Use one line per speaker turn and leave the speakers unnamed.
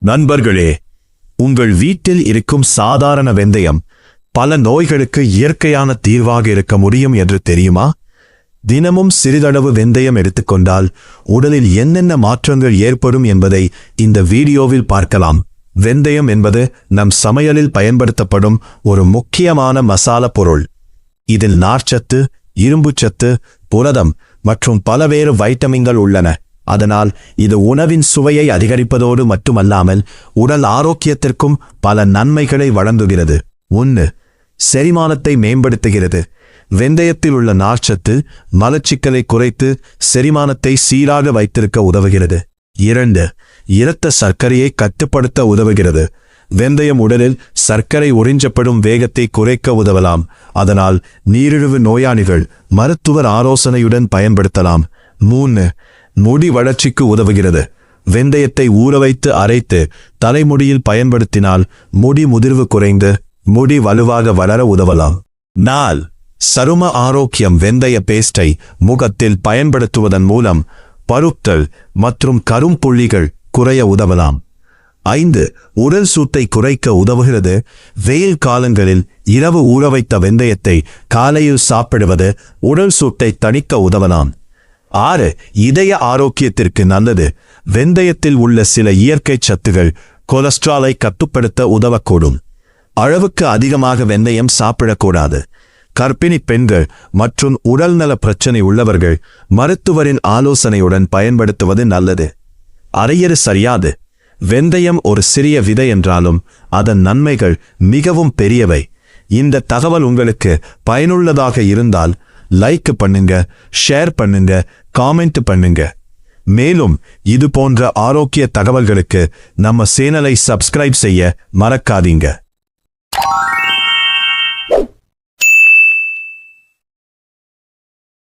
நண்பர்களே, உங்கள் வீட்டில் இருக்கும் சாதாரண வெந்தயம் பல நோய்களுக்கு இயற்கையான தீர்வாக இருக்க முடியும் என்று தெரியுமா? தினமும் சிறிதளவு வெந்தயம் எடுத்துக்கொண்டால் உடலில் என்னென்ன மாற்றங்கள் ஏற்படும் என்பதை இந்த வீடியோவில் பார்க்கலாம். வெந்தயம் என்பது நம் சமையலில் பயன்படுத்தப்படும் ஒரு முக்கியமான மசாலா பொருள். இதில் நார்ச்சத்து, இரும்புச்சத்து, புரதம் மற்றும் பலவேறு வைட்டமின்கள் உள்ளன. அதனால் இது உணவின் சுவையை அதிகரிப்பதோடு மட்டுமல்லாமல் உடல் ஆரோக்கியத்திற்கும் பல நன்மைகளை வழங்குகிறது. 1. செரிமானத்தை மேம்படுத்துகிறது. வெந்தயத்தில் உள்ள நார்ச்சத்து மலச்சிக்கலை குறைத்து செரிமானத்தை சீராக வைத்திருக்க உதவுகிறது. 2. இரத்த சர்க்கரையை கட்டுப்படுத்த உதவுகிறது. வெந்தயம் உடலில் சர்க்கரை உறிஞ்சப்படும் வேகத்தை குறைக்க உதவலாம். அதனால் நீரிழிவு நோயாளிகள் மருத்துவர் ஆலோசனையுடன் பயன்படுத்தலாம். 3. முடி வளர்ச்சிக்கு உதவுகிறது. வெந்தயத்தை ஊறவைத்து அரைத்து தலைமுடியில் பயன்படுத்தினால் முடி முதிர்வு குறைந்து முடி வலுவாக வளர உதவலாம். 4. சரும ஆரோக்கியம். வெந்தய பேஸ்டை முகத்தில் பயன்படுத்துவதன் மூலம் பருத்தல் மற்றும் கரும்புள்ளிகள் குறைய உதவலாம். 5. உடல் சூட்டை குறைக்க உதவுகிறது. வெயில் காலங்களில் இரவு ஊறவைத்த வெந்தயத்தை காலையில் சாப்பிடுவது உடல் சூட்டை தணிக்க உதவலாம். 6. இதய ஆரோக்கியத்திற்கு நல்லது. வெந்தயத்தில் உள்ள சில இயற்கை சத்துகள் கொலஸ்ட்ராலை கட்டுப்படுத்த உதவக்கூடும். அளவுக்கு அதிகமாக வெந்தயம் சாப்பிடக்கூடாது. கர்ப்பிணி பெண்கள் மற்றும் உடல்நல பிரச்சனை உள்ளவர்கள் மருத்துவரின் ஆலோசனையுடன் பயன்படுத்துவது நல்லது. அரையறு சரியாது. வெந்தயம் ஒரு சிறிய விதை என்றாலும் அதன் நன்மைகள் மிகவும் பெரியவை. இந்த தகவல் உங்களுக்கு பயனுள்ளதாக இருந்தால் லைக் பண்ணுங்க, ஷேர் பண்ணுங்க, காமெண்ட் பண்ணுங்க. மேலும் இது போன்ற ஆரோக்கிய தகவல்களுக்கு நம்ம சேனலை சப்ஸ்கிரைப் செய்ய மறக்காதீங்க.